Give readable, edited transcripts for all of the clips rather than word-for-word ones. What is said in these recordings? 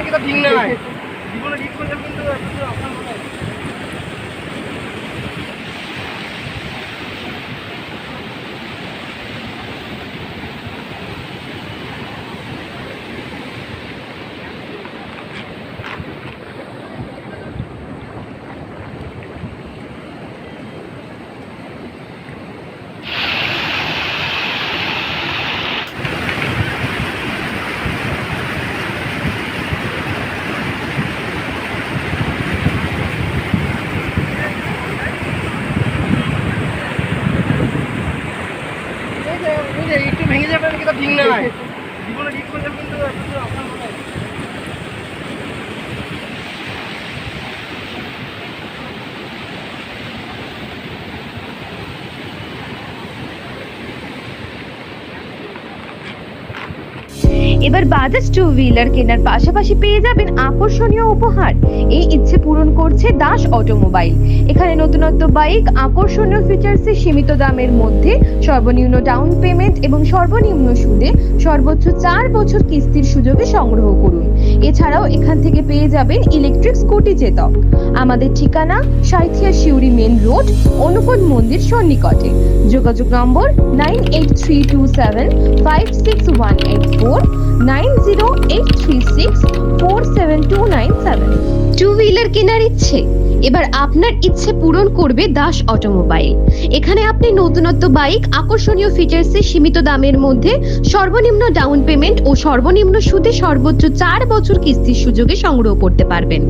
কিন্তু ঠিক নয়। জীবনে রিস্ক করলে কিন্তু আপনার মনে হয়। একটু ভেঙে যাবে কিন্তু ঠিক নয়। জীবনে রিস্ক করলে কিন্তু আপনার মনে হয়। এবার বাজাজ টু হুইলার কেনার পাশাপাশি পেয়ে যাবেন আকর্ষণীয় উপহার। এই ইচ্ছে পূরণ করছে দাস অটোমোবাইল। এখানে নতুনত্ব বাইক, আকর্ষণীয় ফিচার্সে সীমিত দামের মধ্যে সর্বনিম্ন ডাউন পেমেন্ট এবং সর্বনিম্ন সুদে সর্বোচ্চ 4 বছর কিস্তির সুযোগে সংগ্রহ করুন। এছাড়াও এখান থেকে পেয়ে যাবেন ইলেকট্রিক স্কুটি চেতক। আমাদের ঠিকানা সাঁইথিয়া শিউরি মেন রোড, অনুকূল মন্দির সন্নিকটে। যোগাযোগ নম্বর 9832756184, 9083647297। টু হুইলার কেনার ইচ্ছে, এবার আপনার ইচ্ছে পূরণ করবে দাস অটোমোবাইল। এখানে আপনি নতুনত্ব বাইক, আকর্ষণীয় ফিচার্সে সীমিত দামের মধ্যে সর্বনিম্ন ডাউন পেমেন্ট ও সর্বনিম্ন সুদে সর্বোচ্চ 4 বছর কিস্তির সুযোগে সংগ্রহ করতে পারবেন।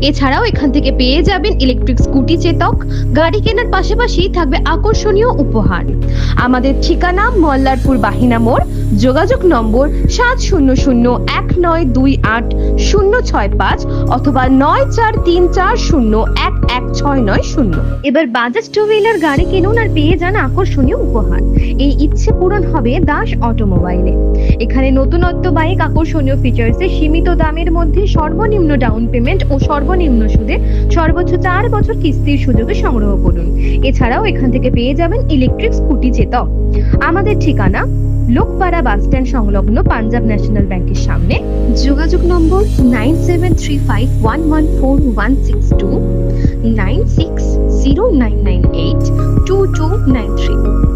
এছাড়াও এখান থেকে পেয়ে যাবেন ইলেকট্রিক স্কুটি চেতক। গাড়ি কেনার পাশাপাশি থাকবে আকর্ষণীয় উপহার। আমাদের ঠিকানা মল্লারপুর বাহিনা মোড়। যোগাযোগ নম্বর 7001928065 অথবা 9434011690। এবার বাজাজ টু হুইলার গাড়ি কিনুন আর পেয়ে যান আকর্ষণীয় উপহার। এই ইচ্ছে পূরণ হবে দাস অটোমোবাইলে। এখানে নতুনত্ব বাইক, আকর্ষণীয় ফিচার্সে সীমিত দামের মধ্যে সর্বনিম্ন ডাউন পেমেন্ট ও সর্বনিম্ন সুদে সর্বোচ্চ 4 বছর কিস্তির সুযোগে সংগ্রহ করুন। এছাড়াও এখান থেকে পেয়ে যাবেন ইলেকট্রিক স্কুটি চেতক। আমাদের ঠিকানা লোকপাড়া বাস স্ট্যান্ড সংলগ্ন পাঞ্জাব ন্যাশনাল ব্যাংকের সামনে। যোগাযোগ নম্বর 9735114162, 9609982293।